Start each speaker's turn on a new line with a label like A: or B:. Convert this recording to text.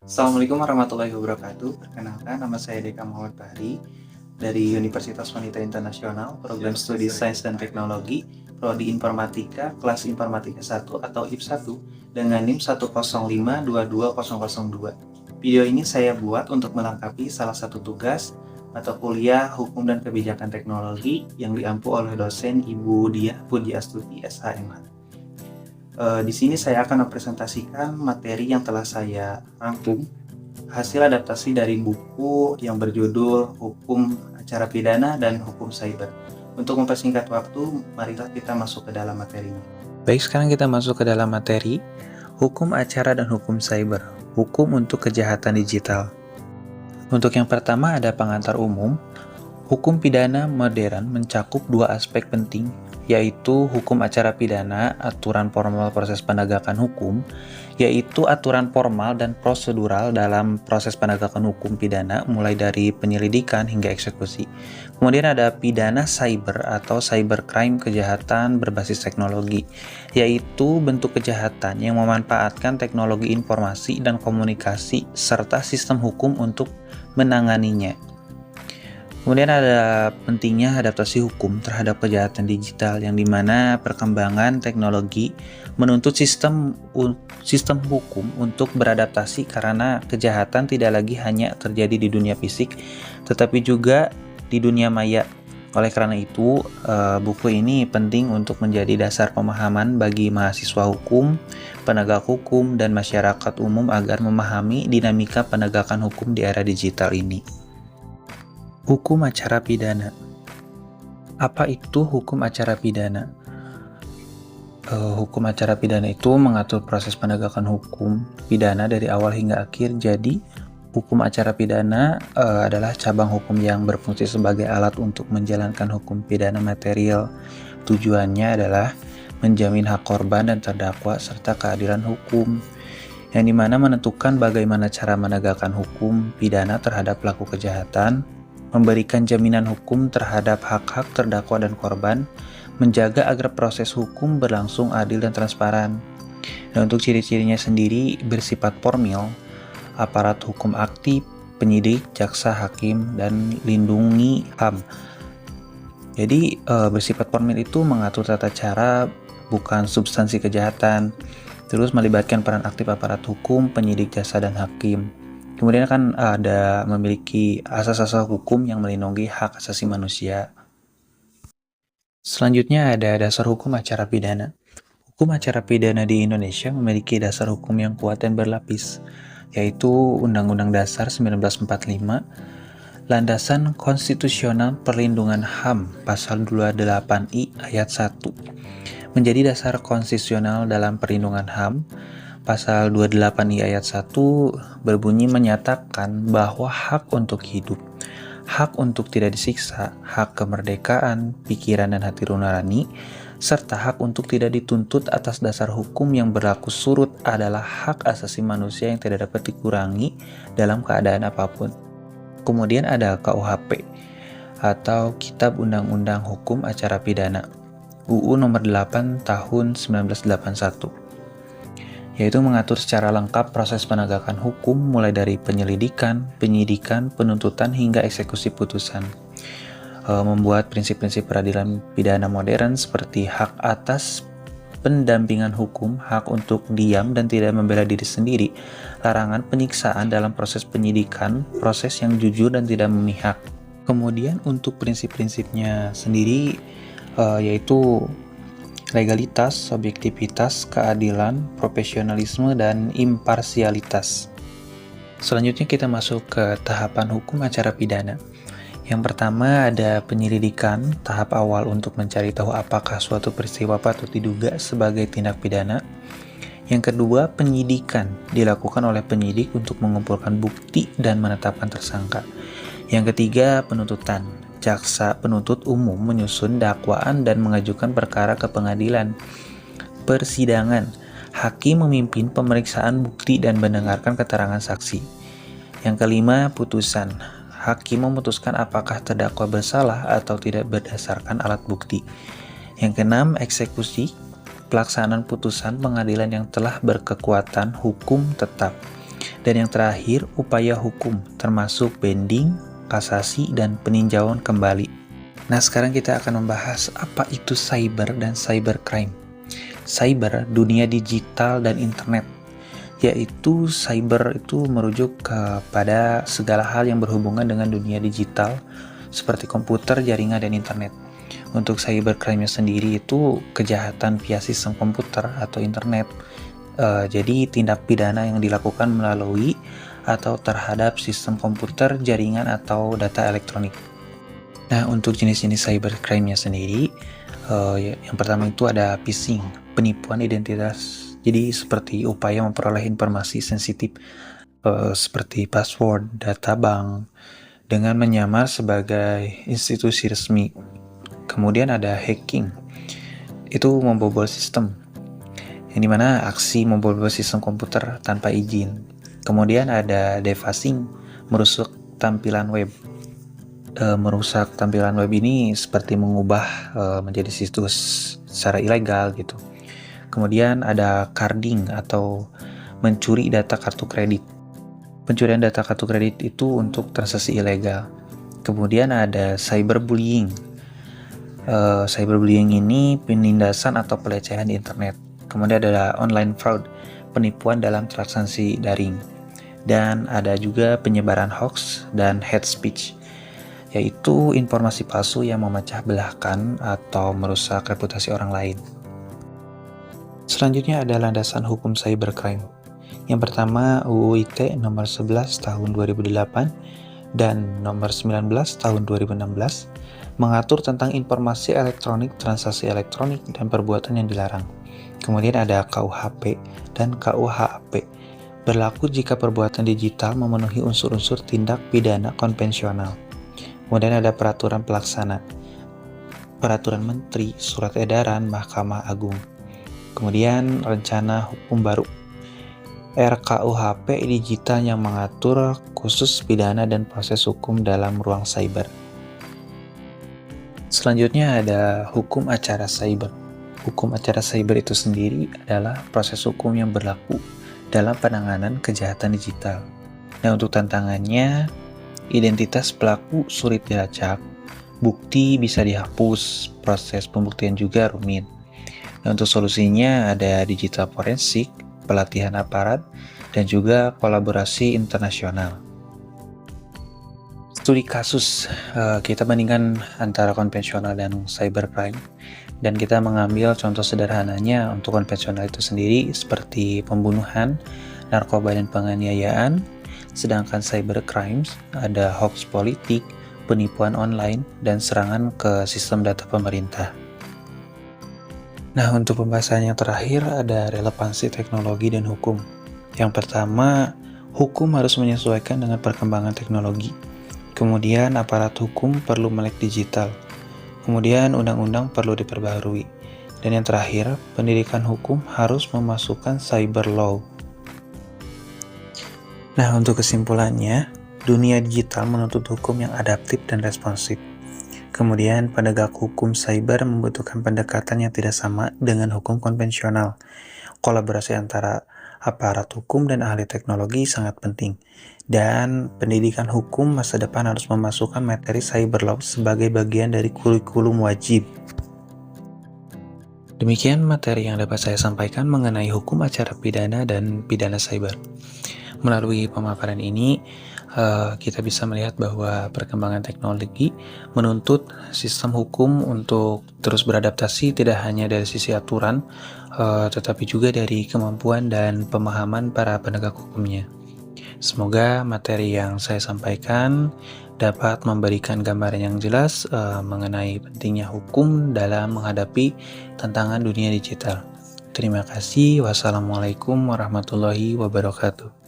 A: Assalamualaikum warahmatullahi wabarakatuh. Perkenalkan, nama saya Deka Muhammad Bahri dari Universitas Wanita Internasional, Program Studi Sains dan Teknologi, Prodi Informatika, kelas Informatika 1 atau IP 1 dengan NIM 105222002. Video ini saya buat untuk melengkapi salah satu tugas mata kuliah Hukum dan Kebijakan Teknologi yang diampu oleh dosen Ibu Diah Pujiastuti SHMH. Di sini saya akan mempresentasikan materi yang telah saya rangkum hasil adaptasi dari buku yang berjudul Hukum Acara Pidana dan Hukum Cyber. Untuk mempersingkat waktu, marilah kita masuk ke dalam materinya. Baik, sekarang kita masuk ke dalam materi Hukum Acara dan Hukum Cyber, Hukum untuk Kejahatan Digital. Untuk yang pertama ada pengantar umum. Hukum pidana modern mencakup dua aspek penting, yaitu hukum acara pidana, aturan formal proses penegakan hukum, yaitu aturan formal dan prosedural dalam proses penegakan hukum pidana, mulai dari penyelidikan hingga eksekusi. Kemudian ada pidana cyber atau cybercrime, kejahatan berbasis teknologi, yaitu bentuk kejahatan yang memanfaatkan teknologi informasi dan komunikasi serta sistem hukum untuk menanganinya. Kemudian ada pentingnya adaptasi hukum terhadap kejahatan digital yang dimana perkembangan teknologi menuntut sistem hukum untuk beradaptasi karena kejahatan tidak lagi hanya terjadi di dunia fisik tetapi juga di dunia maya. Oleh karena itu, buku ini penting untuk menjadi dasar pemahaman bagi mahasiswa hukum, penegak hukum, dan masyarakat umum agar memahami dinamika penegakan hukum di era digital ini. Hukum acara pidana. Apa itu hukum acara pidana? Hukum acara pidana itu mengatur proses penegakan hukum pidana dari awal hingga akhir. Jadi, hukum acara pidana adalah cabang hukum yang berfungsi sebagai alat untuk menjalankan hukum pidana material. Tujuannya adalah menjamin hak korban dan terdakwa serta keadilan hukum, yang dimana menentukan bagaimana cara menegakkan hukum pidana terhadap pelaku kejahatan, memberikan jaminan hukum terhadap hak-hak terdakwa dan korban, menjaga agar proses hukum berlangsung adil dan transparan. Dan untuk ciri-cirinya sendiri bersifat formil, aparat hukum aktif, penyidik, jaksa, hakim, dan lindungi HAM. Jadi bersifat formil itu mengatur tata cara, bukan substansi kejahatan. Terus melibatkan peran aktif aparat hukum, penyidik, jaksa, dan hakim. Kemudian kan ada memiliki asas-asas hukum yang melindungi hak asasi manusia. Selanjutnya ada dasar hukum acara pidana. Hukum acara pidana di Indonesia memiliki dasar hukum yang kuat dan berlapis, yaitu Undang-Undang Dasar 1945, Landasan Konstitusional Perlindungan HAM Pasal 28I Ayat 1, menjadi dasar konstitusional dalam perlindungan HAM. Pasal 28I ayat 1 berbunyi menyatakan bahwa hak untuk hidup, hak untuk tidak disiksa, hak kemerdekaan, pikiran dan hati nurani, serta hak untuk tidak dituntut atas dasar hukum yang berlaku surut adalah hak asasi manusia yang tidak dapat dikurangi dalam keadaan apapun. Kemudian ada KUHP atau Kitab Undang-Undang Hukum Acara Pidana, UU nomor 8 tahun 1981. Yaitu mengatur secara lengkap proses penegakan hukum mulai dari penyelidikan, penyidikan, penuntutan hingga eksekusi putusan. Membuat prinsip-prinsip peradilan pidana modern seperti hak atas pendampingan hukum, hak untuk diam dan tidak membela diri sendiri, larangan penyiksaan dalam proses penyidikan, proses yang jujur dan tidak memihak. Kemudian untuk prinsip-prinsipnya sendiri yaitu legalitas, objektivitas, keadilan, profesionalisme, dan imparsialitas. Selanjutnya kita masuk ke tahapan hukum acara pidana. Yang pertama ada penyelidikan, tahap awal untuk mencari tahu apakah suatu peristiwa patut diduga sebagai tindak pidana. Yang kedua, penyidikan, dilakukan oleh penyidik untuk mengumpulkan bukti dan menetapkan tersangka. Yang ketiga, penuntutan. Jaksa penuntut umum menyusun dakwaan dan mengajukan perkara ke pengadilan. Persidangan, hakim memimpin pemeriksaan bukti dan mendengarkan keterangan saksi. Yang kelima, putusan. Hakim memutuskan apakah terdakwa bersalah atau tidak berdasarkan alat bukti. Yang keenam, eksekusi. Pelaksanaan putusan pengadilan yang telah berkekuatan hukum tetap. Dan yang terakhir, upaya hukum, termasuk banding, kasasi, dan peninjauan kembali. Nah, sekarang kita akan membahas apa itu cyber dan cybercrime. Cyber, dunia digital dan internet, yaitu cyber itu merujuk kepada segala hal yang berhubungan dengan dunia digital, seperti komputer, jaringan, dan internet. Untuk cybercrime sendiri itu kejahatan via sistem komputer atau internet. Jadi tindak pidana yang dilakukan melalui atau terhadap sistem komputer, jaringan, atau data elektronik. Nah, untuk jenis-jenis cybercrime-nya sendiri, yang pertama itu ada phishing, penipuan identitas. Jadi seperti upaya memperoleh informasi sensitif seperti password, data bank, dengan menyamar sebagai institusi resmi. Kemudian ada hacking, itu membobol sistem, yang dimana aksi membobol sistem komputer tanpa izin. Kemudian ada defacing, merusak tampilan web. Merusak tampilan web ini seperti mengubah menjadi situs secara ilegal gitu. Kemudian ada carding atau mencuri data kartu kredit. Pencurian data kartu kredit itu untuk transaksi ilegal. Kemudian ada cyberbullying. Cyberbullying ini penindasan atau pelecehan di internet. Kemudian ada online fraud, penipuan dalam transaksi daring. Dan ada juga penyebaran hoax dan hate speech, yaitu informasi palsu yang memecah belahkan atau merusak reputasi orang lain. Selanjutnya ada landasan hukum cybercrime. Yang pertama UU ITE nomor 11 tahun 2008 dan nomor 19 tahun 2016 mengatur tentang informasi elektronik, transaksi elektronik, dan perbuatan yang dilarang. Kemudian ada KUHP dan KUHP, berlaku jika perbuatan digital memenuhi unsur-unsur tindak pidana konvensional. Kemudian ada peraturan pelaksana, peraturan menteri, surat edaran Mahkamah Agung. Kemudian rencana hukum baru, RKUHP digital yang mengatur khusus pidana dan proses hukum dalam ruang cyber. Selanjutnya ada hukum acara cyber. Hukum acara cyber itu sendiri adalah proses hukum yang berlaku dalam penanganan kejahatan digital. Nah, untuk tantangannya, identitas pelaku sulit dilacak, bukti bisa dihapus, proses pembuktian juga rumit. Nah, untuk solusinya ada digital forensik, pelatihan aparat, dan juga kolaborasi internasional. Studi kasus, kita bandingkan antara konvensional dan cybercrime, dan kita mengambil contoh sederhananya. Untuk konvensional itu sendiri seperti pembunuhan, narkoba, dan penganiayaan. Sedangkan cybercrimes ada hoax politik, penipuan online, dan serangan ke sistem data pemerintah. Nah, untuk pembahasan yang terakhir ada relevansi teknologi dan hukum. Yang pertama, hukum harus menyesuaikan dengan perkembangan teknologi. Kemudian aparat hukum perlu melek digital. Kemudian undang-undang perlu diperbaharui. Dan yang terakhir, pendidikan hukum harus memasukkan cyber law. Nah, untuk kesimpulannya, dunia digital menuntut hukum yang adaptif dan responsif. Kemudian, penegak hukum cyber membutuhkan pendekatan yang tidak sama dengan hukum konvensional. Kolaborasi antara aparat hukum dan ahli teknologi sangat penting. Dan pendidikan hukum masa depan harus memasukkan materi cyber law sebagai bagian dari kurikulum wajib. Demikian materi yang dapat saya sampaikan mengenai hukum acara pidana dan pidana cyber. Melalui pemaparan ini, kita bisa melihat bahwa perkembangan teknologi menuntut sistem hukum untuk terus beradaptasi, tidak hanya dari sisi aturan, tetapi juga dari kemampuan dan pemahaman para penegak hukumnya. Semoga materi yang saya sampaikan dapat memberikan gambaran yang jelas mengenai pentingnya hukum dalam menghadapi tantangan dunia digital. Terima kasih. Wassalamualaikum warahmatullahi wabarakatuh.